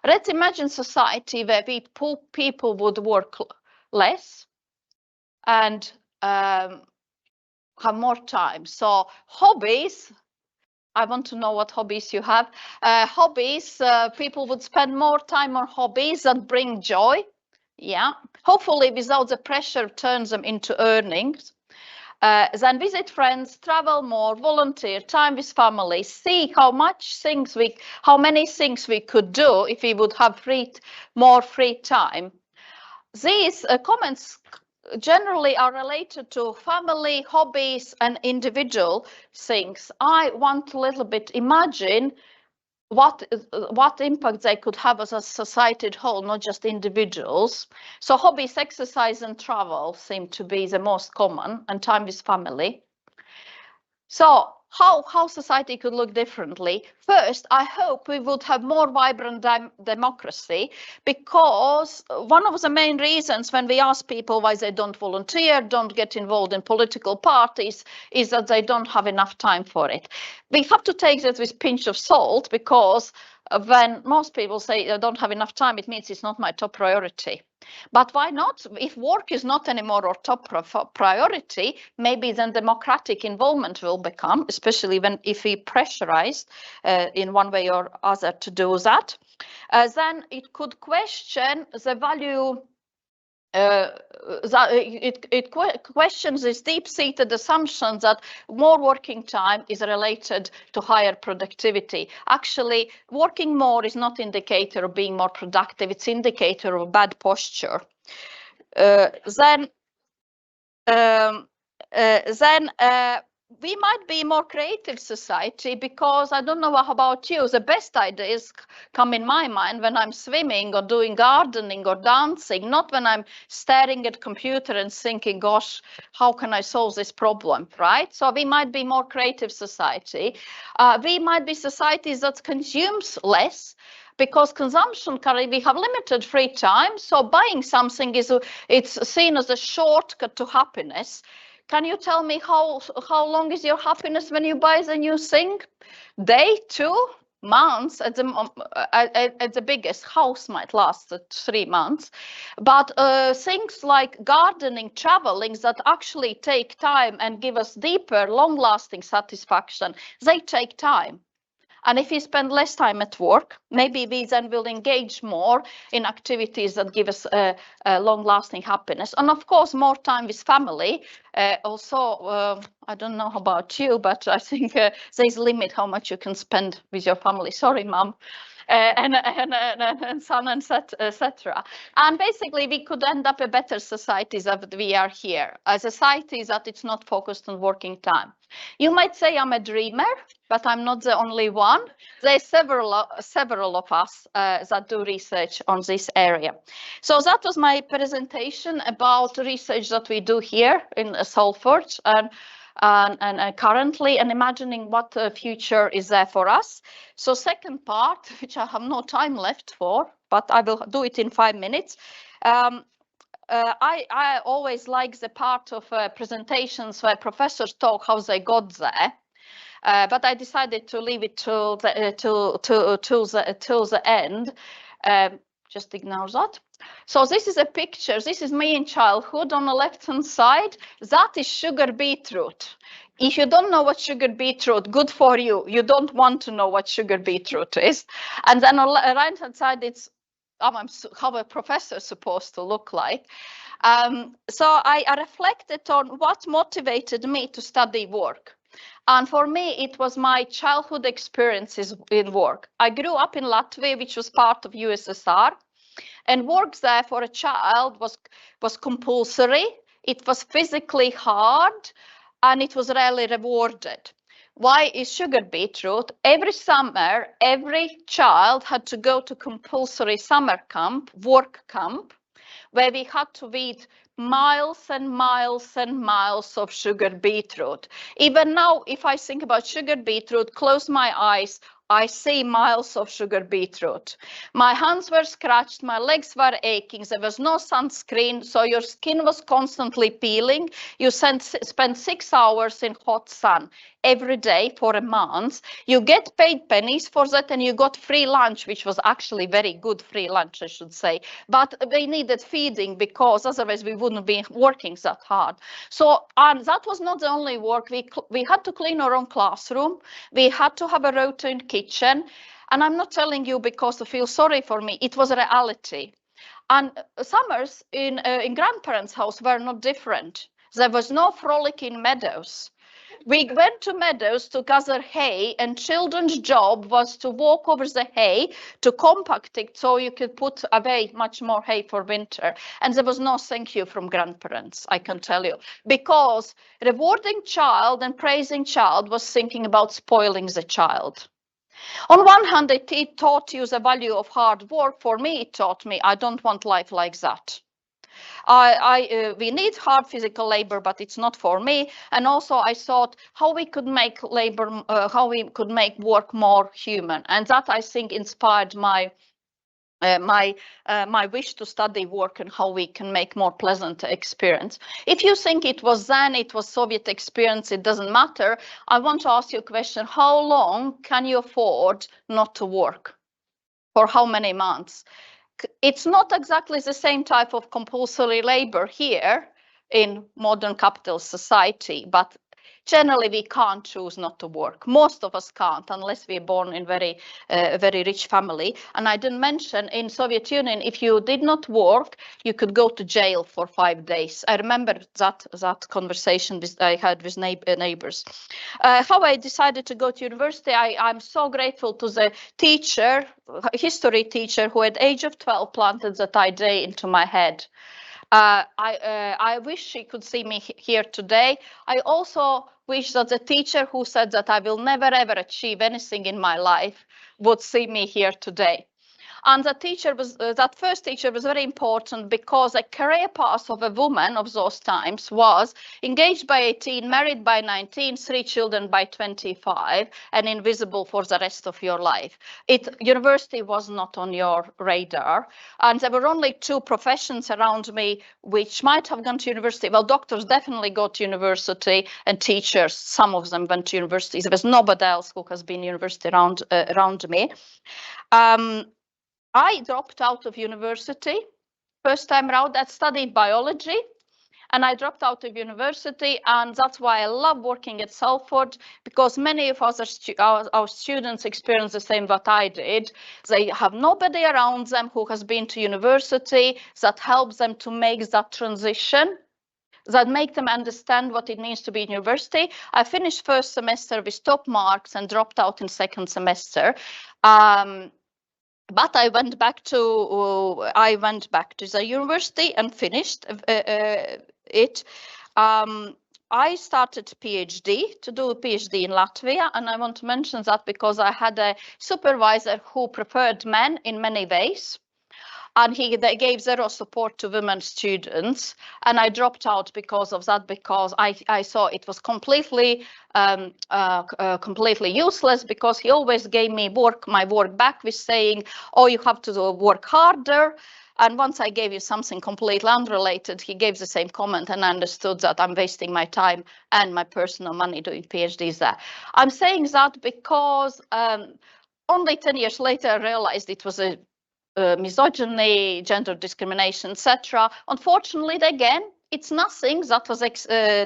Let's imagine society where people would work less and have more time. So hobbies, I want to know what hobbies you have. Hobbies, people would spend more time on hobbies that bring joy. Yeah, hopefully without the pressure turns them into earnings. Then visit friends, travel more, volunteer, time with family, see how many things we could do if we would have more free time. These comments generally are related to family, hobbies, and individual things. I want a little bit imagine what impact they could have as a society at whole, not just individuals. So hobbies, exercise, and travel seem to be the most common, and time with family. So how society could look differently? First, I hope we would have more vibrant democracy, because one of the main reasons when we ask people why they don't volunteer, don't get involved in political parties, is that they don't have enough time for it. We have to take that with a pinch of salt, because when most people say I don't have enough time, it means it's not my top priority. But why not? If work is not anymore our top priority, maybe then democratic involvement will become, especially if we pressurize in one way or other to do that. Then it could question the value. It questions this deep-seated assumption that more working time is related to higher productivity. Actually, working more is not indicator of being more productive. It's indicator of bad posture. We might be a more creative society, because I don't know about you, the best ideas come in my mind when I'm swimming or doing gardening or dancing, not when I'm staring at computer and thinking, gosh, how can I solve this problem, right? So we might be more creative society. We might be societies that consumes less, because consumption currently, we have limited free time, so buying something it's seen as a shortcut to happiness. Can you tell me how long is your happiness when you buy the new thing? Day, 2 months at the biggest. House might last 3 months, but things like gardening, traveling, that actually take time and give us deeper, long-lasting satisfaction, they take time. And if we spend less time at work, maybe we then will engage more in activities that give us long-lasting happiness. And of course, more time with family. Also, I don't know about you, but I think there's a limit how much you can spend with your family. Sorry, Mum. And son, etc. And basically, we could end up a better society that we are here. A society that it's not focused on working time. You might say I'm a dreamer, but I'm not the only one. There's several of us that do research on this area. So that was my presentation about research that we do here in Salford and currently, and imagining what the future is there for us. So second part, which I have no time left for, but I will do it in 5 minutes. I always like the part of presentations where professors talk how they got there, but I decided to leave it till the end. Just ignore that. So this is a picture. This is me in childhood. On the left-hand side, that is sugar beetroot. If you don't know what sugar beetroot, good for you. You don't want to know what sugar beetroot is. And then on the right-hand side, it's how a professor is supposed to look like. So I reflected on what motivated me to study work. And for me, it was my childhood experiences in work. I grew up in Latvia, which was part of USSR. And work there for a child was compulsory, it was physically hard, and it was rarely rewarded. Why is sugar beetroot? Every summer, every child had to go to compulsory summer camp, work camp, where we had to eat miles and miles and miles of sugar beetroot. Even now, if I think about sugar beetroot, close my eyes, I see miles of sugar beetroot. My hands were scratched, my legs were aching, there was no sunscreen, so your skin was constantly peeling. You spend 6 hours in hot sun every day for a month. You get paid pennies for that, and you got free lunch, which was actually very good free lunch, I should say. But they needed feeding because otherwise we wouldn't be working that hard. So that was not the only work. We had to clean our own classroom. We had to have a routine kitchen. And I'm not telling you because to feel sorry for me. It was a reality. And summers in grandparents' house were not different. There was no frolic in meadows. We went to meadows to gather hay, and children's job was to walk over the hay to compact it so you could put away much more hay for winter. And there was no thank you from grandparents, I can tell you, because rewarding child and praising child was thinking about spoiling the child. On one hand, it taught you the value of hard work. For me, it taught me I don't want life like that. We need hard physical labor, but it's not for me. And also I thought how we could make labor, how we could make work more human. And that, I think, inspired my wish to study work and how we can make more pleasant experience. If you think it was then, it was Soviet experience, it doesn't matter. I want to ask you a question. How long can you afford not to work? For how many months? It's not exactly the same type of compulsory labor here in modern capitalist society, but generally we can't choose not to work. Most of us can't unless we're born in very rich family. And I didn't mention in Soviet Union, if you did not work, you could go to jail for 5 days. I remember that conversation I had with neighbors. How I decided to go to university, I'm so grateful to the teacher, history teacher, who at age of 12 planted that idea into my head. I wish she could see me here today. I also wish that the teacher who said that I will never ever achieve anything in my life would see me here today. And that first teacher was very important because a career path of a woman of those times was engaged by 18, married by 19, 3 children by 25, and invisible for the rest of your life. University was not on your radar. And there were only 2 professions around me which might have gone to university. Well, doctors definitely go to university, and teachers, some of them went to university. There was nobody else who has been university around me. I dropped out of university first time around. I studied biology, and I dropped out of university, and that's why I love working at Salford, because many of our students experience the same what I did. They have nobody around them who has been to university that helps them to make that transition, that make them understand what it means to be in university. I finished first semester with top marks and dropped out in second semester. But I went back to the university and finished it. I started to do a PhD in Latvia, and I want to mention that because I had a supervisor who preferred men in many ways. And they gave zero support to women students, and I dropped out because of that, because I saw it was completely useless, because he always gave me my work back with saying, oh, you have to work harder. And once I gave you something completely unrelated, he gave the same comment, and I understood that I'm wasting my time and my personal money doing PhDs there. I'm saying that because only 10 years later I realized it was a misogyny, gender discrimination, etc. Unfortunately, again, it's nothing that was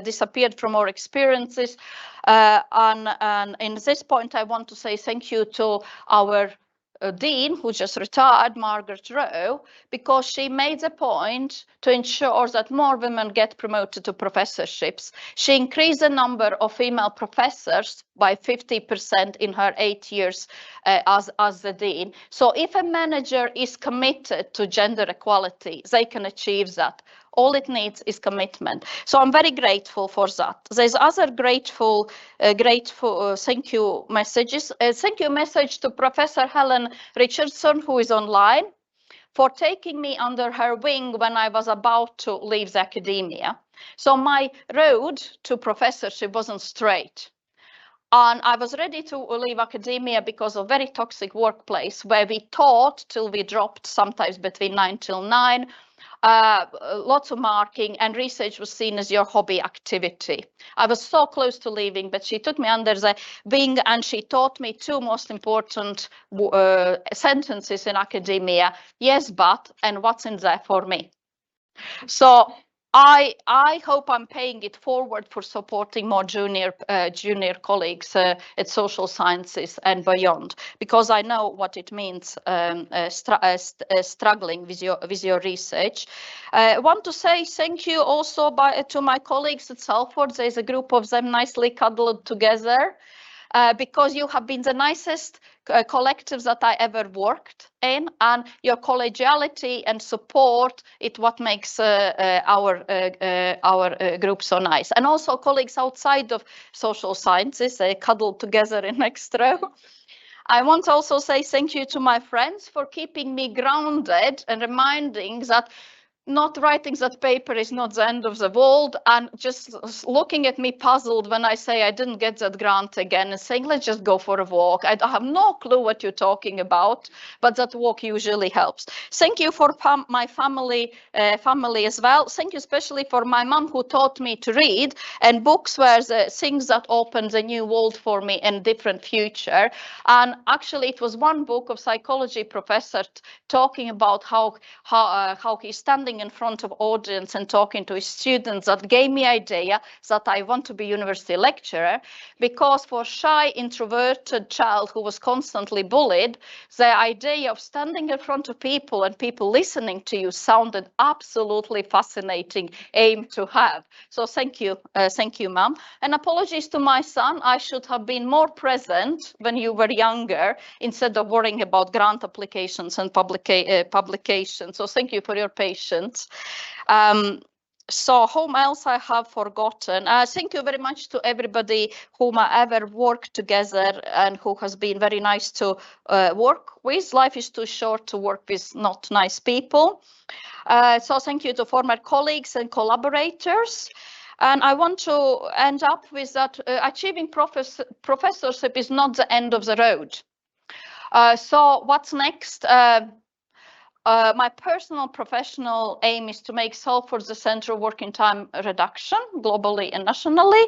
disappeared from our experiences. And in this point, I want to say thank you to our dean who just retired, Margaret Rowe, because she made a point to ensure that more women get promoted to professorships. She increased the number of female professors by 50% in her 8 years as the dean. So if a manager is committed to gender equality, they can achieve that. All it needs is commitment. So I'm very grateful for that. There's other grateful thank you messages. Thank you message to Professor Helen Richardson, who is online, for taking me under her wing when I was about to leave the academia. So my road to professorship wasn't straight. And I was ready to leave academia because of very toxic workplace where we taught till we dropped, sometimes between 9 till 9. Lots of marking, and research was seen as your hobby activity. I was so close to leaving, but she took me under the wing and she taught me two most important sentences in academia: yes, but, and what's in there for me. So I hope I'm paying it forward for supporting more junior colleagues at social sciences and beyond, because I know what it means struggling with your research. I want to say thank you also to my colleagues at Salford. There's a group of them nicely cuddled together. Because you have been the nicest collectives that I ever worked in, and your collegiality and support is what makes our group so nice. And also colleagues outside of social sciences, they cuddled together in next row. I want to also say thank you to my friends for keeping me grounded and reminding that not writing that paper is not the end of the world, and just looking at me puzzled when I say I didn't get that grant again and saying, let's just go for a walk. I have no clue what you're talking about, but that walk usually helps. Thank you for my family as well. Thank you especially for my mom, who taught me to read, and books were the things that opened a new world for me and different future. And actually it was one book of psychology professor talking about how he's standing in front of audience and talking to his students that gave me idea that I want to be university lecturer, because for shy introverted child who was constantly bullied, the idea of standing in front of people and people listening to you sounded absolutely fascinating aim to have. So thank you, ma'am. And apologies to my son, I should have been more present when you were younger instead of worrying about grant applications and publications. So thank you for your patience. So whom else I have forgotten? Thank you very much to everybody whom I ever worked together and who has been very nice to work with. Life is too short to work with not nice people. So thank you to former colleagues and collaborators. And I want to end up with that achieving professorship is not the end of the road. So what's next? My personal professional aim is to make Salford the centre of working time reduction globally and nationally.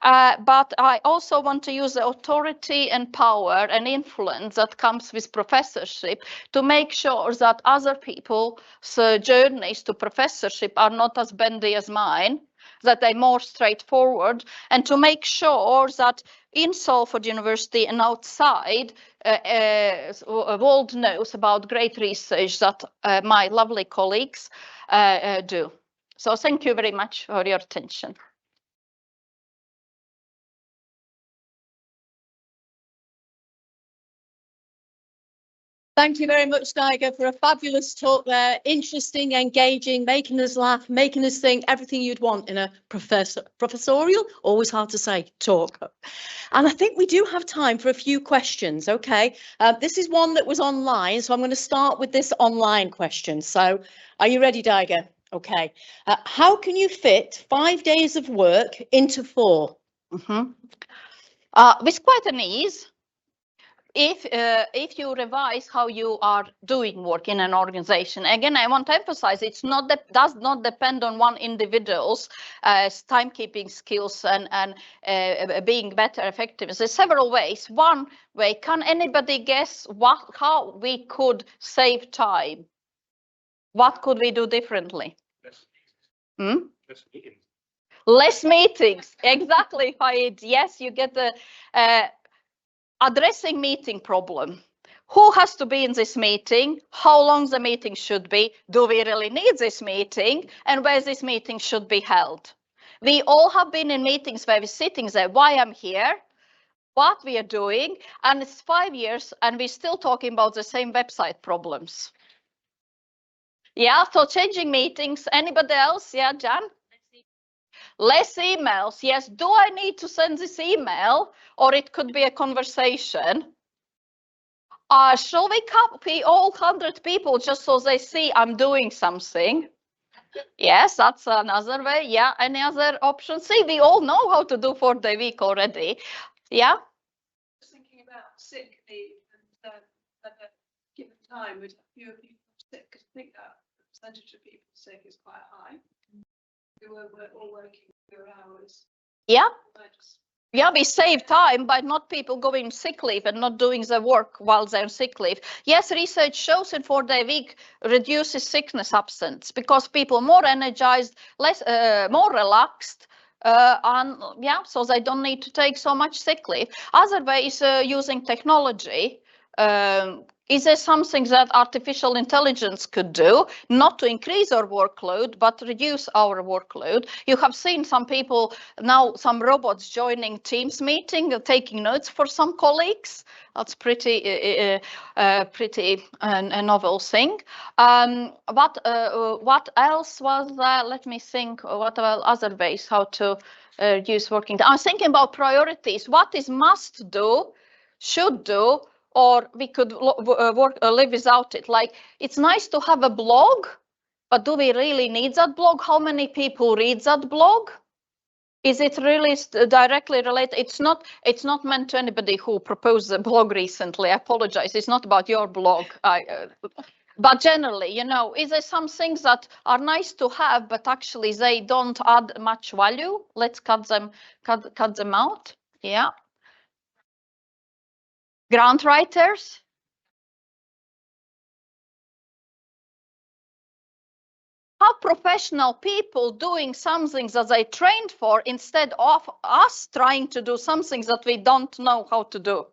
But I also want to use the authority and power and influence that comes with professorship to make sure that other people's journeys to professorship are not as bendy as mine, that they're more straightforward, and to make sure that in Salford University and outside, the world knows about great research that my lovely colleagues do. So thank you very much for your attention. Thank you very much, Daiga, for a fabulous talk there. Interesting, engaging, making us laugh, making us think, everything you'd want in a professorial, always hard to say, talk. And I think we do have time for a few questions, okay? This is one that was online, so I'm going to start with this online question. So are you ready, Daiga? Okay. How can you fit 5 days of work into 4? With quite an ease. If you revise how you are doing work in an organization, again, I want to emphasize it's not that does not depend on one individual's timekeeping skills and being better effective. There's several ways. One way, can anybody guess how we could save time? What could we do differently? Less meetings. Less meetings, exactly, Faid. Yes, you get the addressing meeting problem. who has to be in this meeting, how long the meeting should be, do we really need this meeting, and where this meeting should be held. We all have been in meetings where we're sitting there, why I'm here, what we are doing, and it's 5 years and we're still talking about the same website problems. Yeah, so changing meetings. Anybody else? Yeah, Jan? Less emails. Yes, do I need to send this email, or it could be a conversation? Shall we copy all 100 people just so they see I'm doing something? Yes, that's another way. Yeah, any other options? See, we all know how to do 4-day week already. Yeah? Just thinking about sick leave and at a given time, would fewer people sick? Because I think that the percentage of people sick is quite high. We were all working fewer hours. Yeah. Yeah, we save time by not people going sick leave and not doing the work while they're on sick leave. Yes, research shows in 4-day week reduces sickness absence because people more energized, less, more relaxed, and yeah, so they don't need to take so much sick leave. Other way is using technology. Is there something that artificial intelligence could do, not to increase our workload, but reduce our workload? You have seen some people now, some robots joining Teams meeting, taking notes for some colleagues. That's pretty a novel thing. What else was there? Let me think. What are other ways how to reduce working time? I'm thinking about priorities. What is must do, should do, or we could live without it. Like, it's nice to have a blog, but do we really need that blog? How many people read that blog? Is it really directly related? It's not meant to anybody who proposed the blog recently. I apologize. It's not about your blog. But generally, you know, is there some things that are nice to have, but actually they don't add much value? Let's cut them out. Yeah. Grant writers. How professional people doing something that they trained for instead of us trying to do something that we don't know how to do,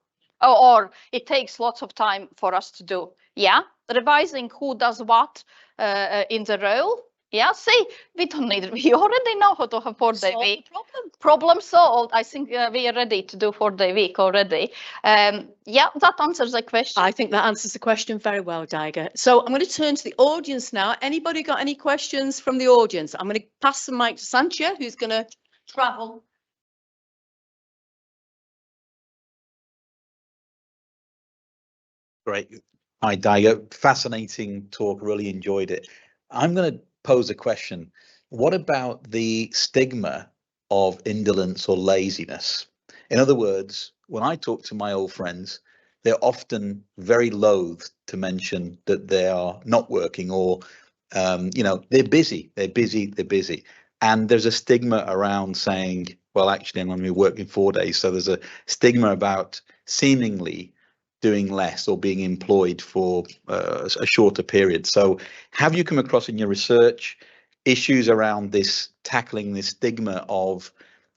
or it takes lots of time for us to do. Yeah, revising who does what in the role. Yeah, see, we don't need it. We already know how to have 4-day week. Problem solved. I think we are ready to do 4-day week already. Yeah, that answers the question. I think that answers the question very well, Daiga. So I'm going to turn to the audience now. Anybody got any questions from the audience? I'm going to pass the mic to Sanchia, who's going to travel. Great. Hi, Daiga. Fascinating talk. Really enjoyed it. I'm going to pose a question. What about the stigma of indolence or laziness? In other words, when I talk to my old friends, they're often very loath to mention that they are not working, or, you know, they're busy. And there's a stigma around saying, well, actually, I'm only working 4 days. So there's a stigma about seemingly doing less or being employed for a shorter period. So have you come across in your research issues around this, tackling this stigma of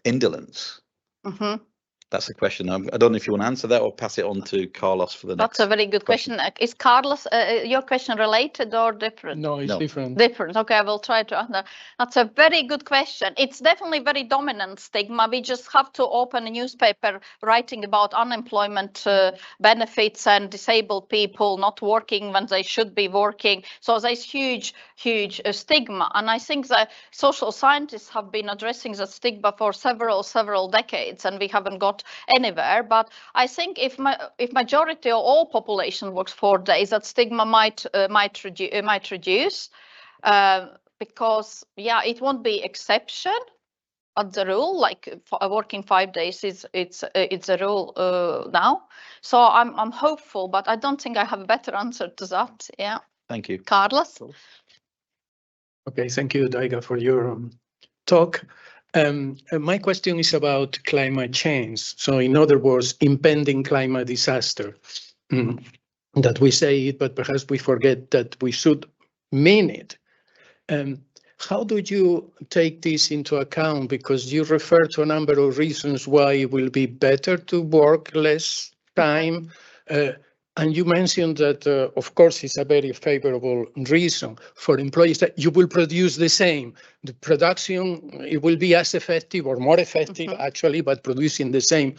indolence? Mm-hmm. That's the question. I don't know if you want to answer that or pass it on to Carlos for the next. That's a very good question. Is Carlos, your question related or different? No, it's different. Different. Okay, I will try to answer. That's a very good question. It's definitely very dominant stigma. We just have to open a newspaper writing about unemployment benefits and disabled people not working when they should be working. So there's huge stigma. And I think that social scientists have been addressing the stigma for several decades, and we haven't got anywhere. But I think if majority of all population works 4 days, that stigma might reduce, because yeah, it won't be exception, but the rule, like working 5 days, it's a rule now. So I'm hopeful, but I don't think I have a better answer to that. Yeah. Thank you, Carlos. Okay, thank you, Daiga, for your talk. My question is about climate change. So in other words, impending climate disaster. That we say it, but perhaps we forget that we should mean it. How do you take this into account? Because you refer to a number of reasons why it will be better to work less time. And you mentioned that, of course, it's a very favorable reason for employees that you will produce the same. The production, it will be as effective or more effective, actually, but producing the same.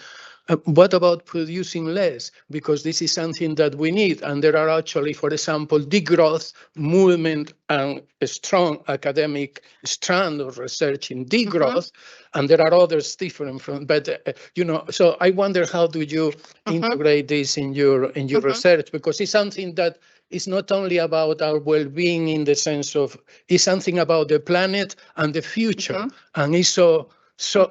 What about producing less? Because this is something that we need. And there are actually, for example, degrowth movement and a strong academic strand of research in degrowth. And there are others different from, but, you know, so I wonder, how do you integrate this in your research? Because it's something that is not only about our well-being in the sense of, it's something about the planet and the future. And it's so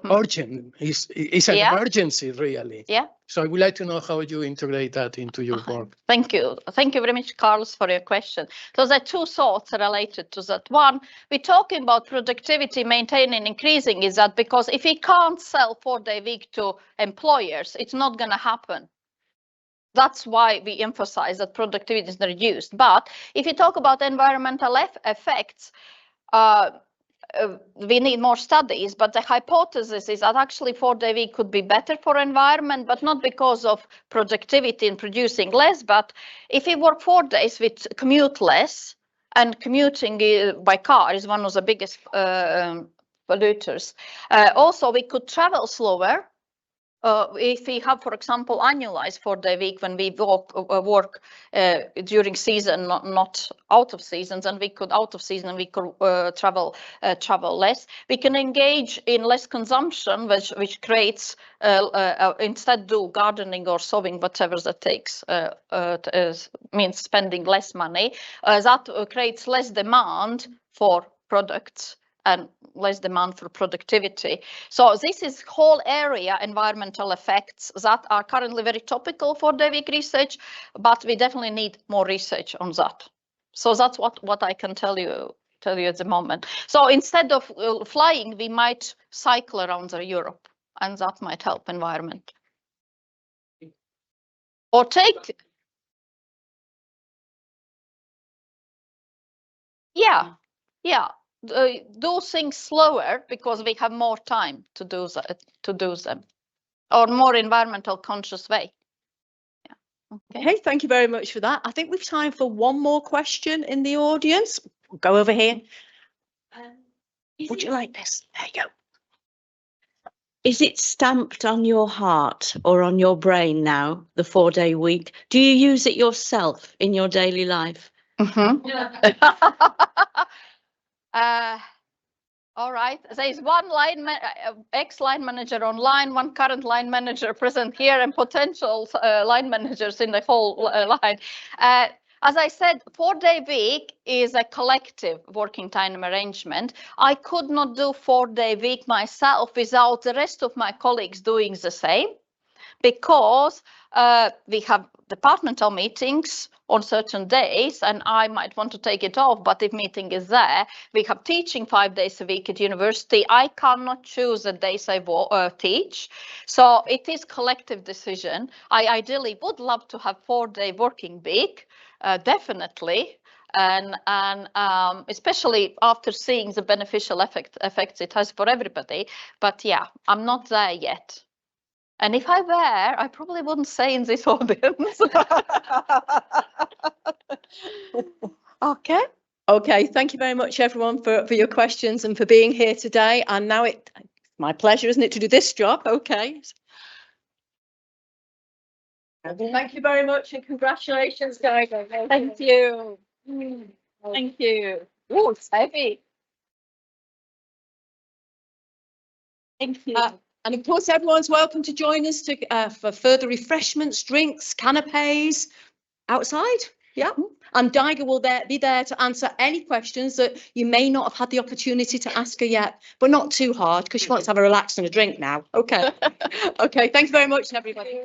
urgent. It's an emergency, really. Yeah. So I would like to know how you integrate that into your work. Thank you. Thank you very much, Carlos, for your question. So there are two thoughts related to that. One, we're talking about productivity, maintaining, increasing, is that because if we can't sell 4-day week to employers, it's not going to happen. That's why we emphasize that productivity is reduced. But if you talk about environmental effects, we need more studies, but the hypothesis is that actually 4-day week could be better for environment, but not because of productivity and producing less. But if we work 4 days, we commute less, and commuting by car is one of the biggest polluters. Also, we could travel slower. If we have, for example, annualized 4-day week when we work during season, not out of seasons, and we could out of season we could travel less. We can engage in less consumption, which creates instead do gardening or sewing, whatever that takes, means spending less money. That creates less demand for products and less demand for productivity. So this is whole area, environmental effects, that are currently very topical for the week research, but we definitely need more research on that. So that's what I can tell you at the moment. So instead of flying, we might cycle around Europe, and that might help environment. Or take, yeah. Do things slower because we have more time to do them, or more environmental conscious way. Yeah. Okay, thank you very much for that. I think we've time for one more question in the audience. We'll go over here. Would you like this? There you go. Is it stamped on your heart or on your brain now, the 4-day week? Do you use it yourself in your daily life? All right. There is one ex-line manager online, one current line manager present here, and potential line managers in the whole line. As I said, 4-day week is a collective working time arrangement. I could not do 4-day week myself without the rest of my colleagues doing the same, because we have departmental meetings on certain days, and I might want to take it off, but if meeting is there, we have teaching 5 days a week at university. I cannot choose the days I teach. So it is collective decision. I ideally would love to have 4-day working week, definitely. And especially after seeing the beneficial effects it has for everybody. But yeah, I'm not there yet. And if I were, I probably wouldn't say in this audience. Okay, thank you very much, everyone, for your questions and for being here today. And now it's my pleasure, isn't it, to do this job? Okay. Thank you very much, and congratulations, Daiga. Thank you. Thank you. Oh, it's heavy. Thank you. And of course, everyone's welcome to join us for further refreshments, drinks, canapes outside. Yeah. And Daiga will be there to answer any questions that you may not have had the opportunity to ask her yet, but not too hard, because she wants to have a relax and a drink now. Okay. Okay. Thank you very much, everybody.